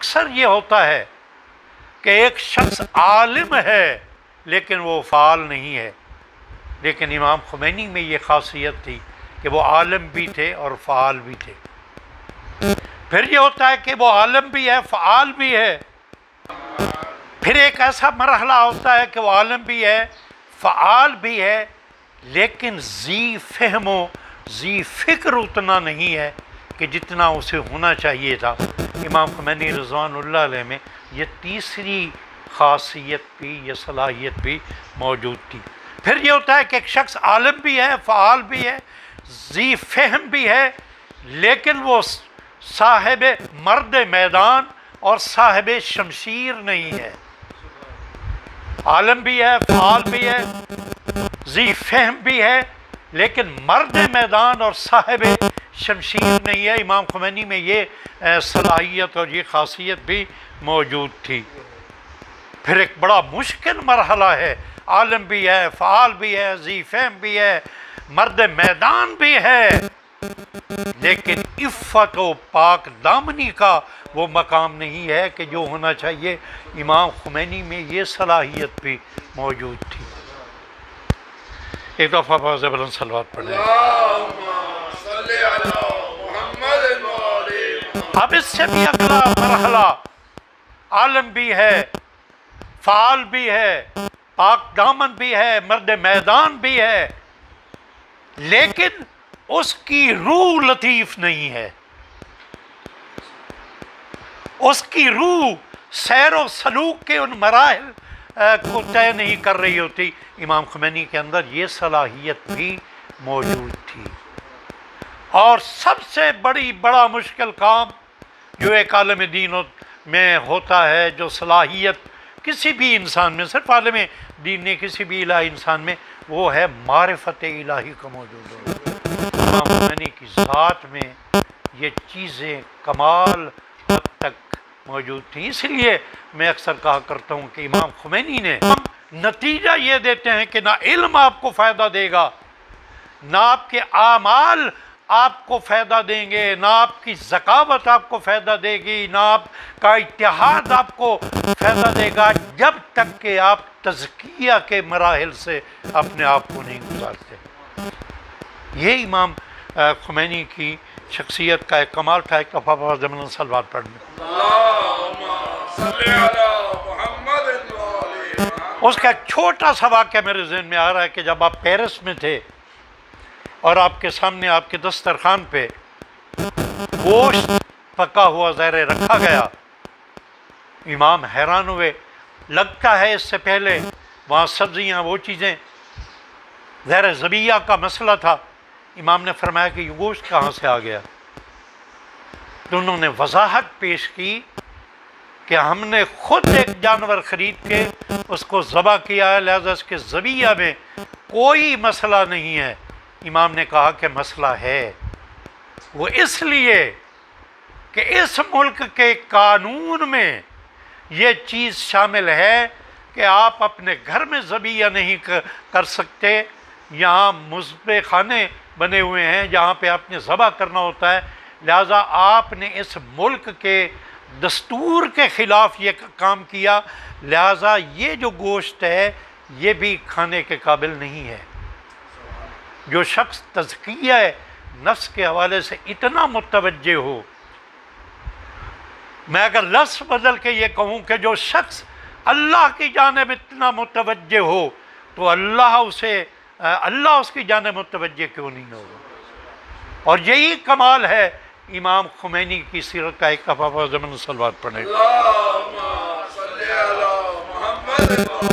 اکثر یہ ہوتا ہے کہ ایک شخص عالم ہے لیکن وہ فعال نہیں ہے، لیکن امام خمینی میں یہ خاصیت تھی کہ وہ عالم بھی تھے اور فعال بھی تھے۔ پھر یہ ہوتا ہے کہ وہ عالم بھی ہے، فعال بھی ہے، پھر ایک ایسا مرحلہ ہوتا ہے کہ وہ عالم بھی ہے، فعال بھی ہے، لیکن ذی فہم و ذی فکر اتنا نہیں ہے کہ جتنا اسے ہونا چاہیے تھا۔ امام خمینی رضوان اللہ علیہ میں یہ تیسری خاصیت بھی، یہ صلاحیت بھی موجود تھی۔ پھر یہ ہوتا ہے کہ ایک شخص عالم بھی ہے، فعال بھی ہے، ذی فہم بھی ہے، لیکن وہ صاحب مرد میدان اور صاحب شمشیر نہیں ہے۔ عالم بھی ہے، فعال بھی ہے، ذی فہم بھی ہے، لیکن مرد میدان اور صاحب شمشیر نہیں ہے۔ امام خمینی میں یہ صلاحیت اور یہ خاصیت بھی موجود تھی۔ پھر ایک بڑا مشکل مرحلہ ہے، عالم بھی ہے، فعال بھی ہے، ذی فہم بھی ہے، مرد میدان بھی ہے، لیکن عفت و پاک دامنی کا وہ مقام نہیں ہے کہ جو ہونا چاہیے۔ امام خمینی میں یہ صلاحیت بھی موجود تھی۔ ایک دفعہ باز بلند صلوات پڑھیں۔ اب اس سے بھی اگلا مرحلہ، عالم بھی ہے، فعال بھی ہے، پاک دامن بھی ہے، مرد میدان بھی ہے، لیکن اس کی روح لطیف نہیں ہے، اس کی روح سیر و سلوک کے ان مراحل کو طے نہیں کر رہی ہوتی۔ امام خمینی کے اندر یہ صلاحیت بھی موجود تھی۔ اور سب سے بڑا مشکل کام جو ایک عالم دین میں ہوتا ہے، جو صلاحیت کسی بھی انسان میں، صرف عالم دین نے کسی بھی الہی انسان میں، وہ ہے معرفت الہی کا موجود ہونا۔ امام خمینی کی ذات میں یہ چیزیں کمال حد تک موجود تھیں۔ اس لیے میں اکثر کہا کرتا ہوں کہ امام خمینی نے نتیجہ یہ دیتے ہیں کہ نہ علم آپ کو فائدہ دے گا، نہ آپ کے اعمال آپ کو فائدہ دیں گے، نہ آپ کی ذکاوت آپ کو فائدہ دے گی، نہ آپ کا اتحاد آپ کو فائدہ دے گا، جب تک کہ آپ تزکیہ کے مراحل سے اپنے آپ کو نہیں گزارتے۔ یہ امام خمینی کی شخصیت کا ایک کمال تھا۔ ایک دفعہ زمین صلوات پڑھنے، اس کا ایک چھوٹا سا واقعہ میرے ذہن میں آ رہا ہے کہ جب آپ پیرس میں تھے اور آپ کے سامنے آپ کے دسترخوان پہ گوشت پکا ہوا ظاہر رکھا گیا، امام حیران ہوئے۔ لگتا ہے اس سے پہلے وہاں سبزیاں، وہ چیزیں، ظاہر ذبیحہ کا مسئلہ تھا۔ امام نے فرمایا کہ یہ گوشت کہاں سے آ گیا؟ تو انہوں نے وضاحت پیش کی کہ ہم نے خود ایک جانور خرید کے اس کو ذبح کیا ہے، لہذا اس کے ذبیحہ میں کوئی مسئلہ نہیں ہے۔ امام نے کہا کہ مسئلہ ہے، وہ اس لیے کہ اس ملک کے قانون میں یہ چیز شامل ہے کہ آپ اپنے گھر میں ذبیحہ نہیں کر سکتے۔ یہاں مذبح خانے بنے ہوئے ہیں جہاں پہ آپ نے ذبح کرنا ہوتا ہے، لہذا آپ نے اس ملک کے دستور کے خلاف یہ کام کیا، لہذا یہ جو گوشت ہے یہ بھی کھانے کے قابل نہیں ہے۔ جو شخص تزکیہ نفس کے حوالے سے اتنا متوجہ ہو، میں اگر لفظ بدل کے یہ کہوں کہ جو شخص اللہ کی جانب اتنا متوجہ ہو تو اللہ اس کی جانب متوجہ کیوں نہیں ہوگا؟ اور یہی کمال ہے امام خمینی کی سیرت کا۔ ایک دفعہ زمین صلوات پڑھیں۔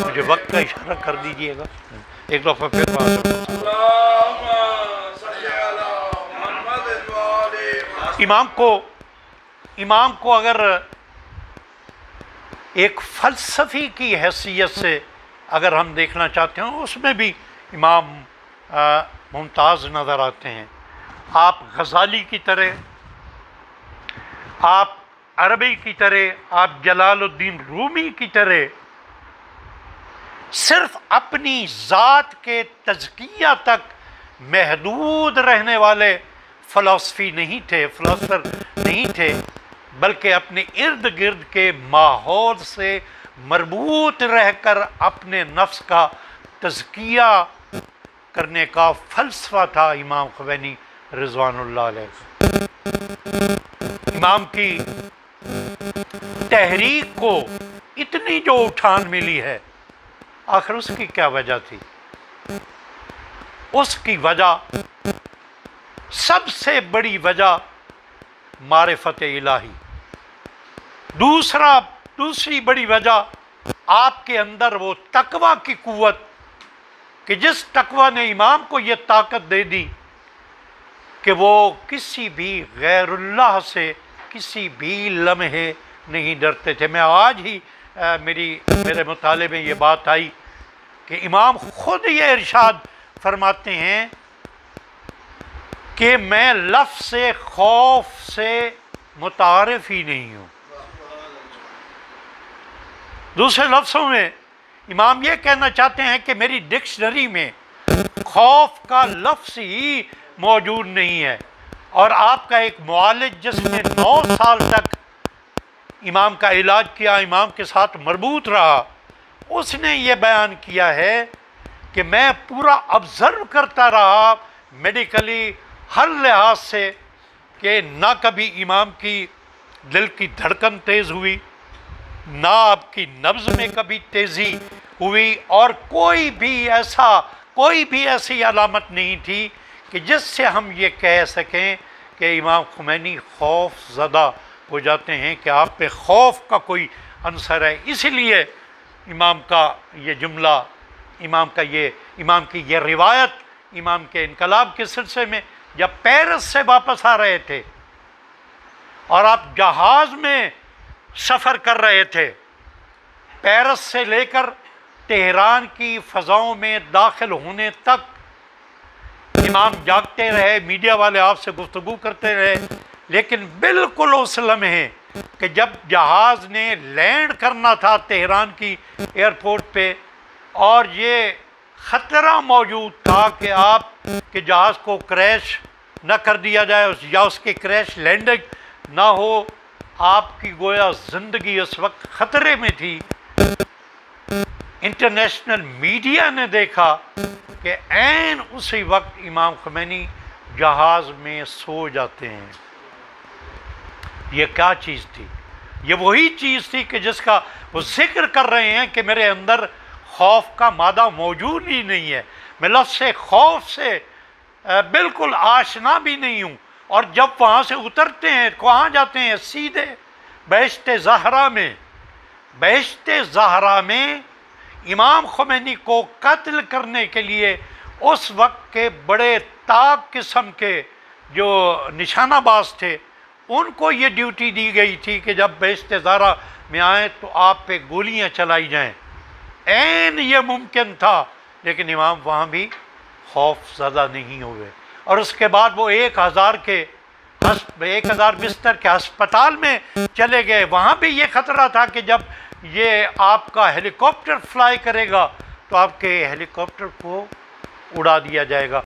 مجھے وقت کا اشارہ کر دیجئے گا، ایک دفعہ پھر امام کو اگر ایک فلسفی کی حیثیت سے اگر ہم دیکھنا چاہتے ہیں، اس میں بھی امام ممتاز نظر آتے ہیں۔ آپ غزالی کی طرح، آپ عربی کی طرح، آپ جلال الدین رومی کی طرح صرف اپنی ذات کے تزکیہ تک محدود رہنے والے فلسفی نہیں تھے، فلسفر نہیں تھے، بلکہ اپنے ارد گرد کے ماحول سے مربوط رہ کر اپنے نفس کا تزکیہ کرنے کا فلسفہ تھا امام خمینی رضوان اللہ علیہ کا۔ امام کی تحریک کو اتنی جو اٹھان ملی ہے، آخر اس کی کیا وجہ تھی؟ اس کی وجہ، سب سے بڑی وجہ معرفت الہی۔ دوسری بڑی وجہ آپ کے اندر وہ تقویٰ کی قوت کہ جس تقویٰ نے امام کو یہ طاقت دے دی کہ وہ کسی بھی غیر اللہ سے کسی بھی لمحے نہیں ڈرتے تھے۔ میں آج ہی میرے مطالعے میں یہ بات آئی کہ امام خود یہ ارشاد فرماتے ہیں کہ میں لفظ سے خوف سے متعارف ہی نہیں ہوں۔ دوسرے لفظوں میں امام یہ کہنا چاہتے ہیں کہ میری ڈکشنری میں خوف کا لفظ ہی موجود نہیں ہے۔ اور آپ کا ایک معالج جس نے 9 سال تک امام کا علاج کیا، امام کے ساتھ مربوط رہا، اس نے یہ بیان کیا ہے کہ میں پورا آبزرو کرتا رہا میڈیکلی ہر لحاظ سے کہ نہ کبھی امام کی دل کی دھڑکن تیز ہوئی، نہ آپ کی نبض میں کبھی تیزی ہوئی، اور کوئی بھی ایسی علامت نہیں تھی کہ جس سے ہم یہ کہہ سکیں کہ امام خمینی خوف زدہ ہو جاتے ہیں، کہ آپ پہ خوف کا کوئی عنصر ہے۔ اسی لیے امام کا یہ جملہ، امام کی یہ روایت، امام کے انقلاب کے سلسلے میں جب پیرس سے واپس آ رہے تھے اور آپ جہاز میں سفر کر رہے تھے، پیرس سے لے کر تہران کی فضاؤں میں داخل ہونے تک امام جاگتے رہے، میڈیا والے آپ سے گفتگو کرتے رہے، لیکن بالکل اس لمحے کہ جب جہاز نے لینڈ کرنا تھا تہران کی ایئرپورٹ پہ اور یہ خطرہ موجود تھا کہ آپ کے جہاز کو کریش نہ کر دیا جائے یا اس کی کریش لینڈنگ نہ ہو، آپ کی گویا زندگی اس وقت خطرے میں تھی، انٹرنیشنل میڈیا نے دیکھا کہ عین اسی وقت امام خمینی جہاز میں سو جاتے ہیں۔ یہ کیا چیز تھی؟ یہ وہی چیز تھی کہ جس کا وہ ذکر کر رہے ہیں کہ میرے اندر خوف کا مادہ موجود ہی نہیں ہے، میں لفظ خوف سے بالکل آشنا بھی نہیں ہوں۔ اور جب وہاں سے اترتے ہیں کہاں جاتے ہیں؟ سیدھے بہشت زہرا میں۔ بہشت زہرا میں امام خمینی کو قتل کرنے کے لیے اس وقت کے بڑے طاق قسم کے جو نشانہ باز تھے، ان کو یہ ڈیوٹی دی گئی تھی کہ جب بہشت زہرا میں آئیں تو آپ پہ گولیاں چلائی جائیں۔ عین یہ ممکن تھا، لیکن امام وہاں بھی خوف زدہ نہیں ہوئے۔ اور اس کے بعد وہ 1000 بستر کے ہسپتال میں چلے گئے، وہاں بھی یہ خطرہ تھا کہ جب یہ آپ کا ہیلی کاپٹر فلائی کرے گا تو آپ کے ہیلی کاپٹر کو اڑا دیا جائے گا۔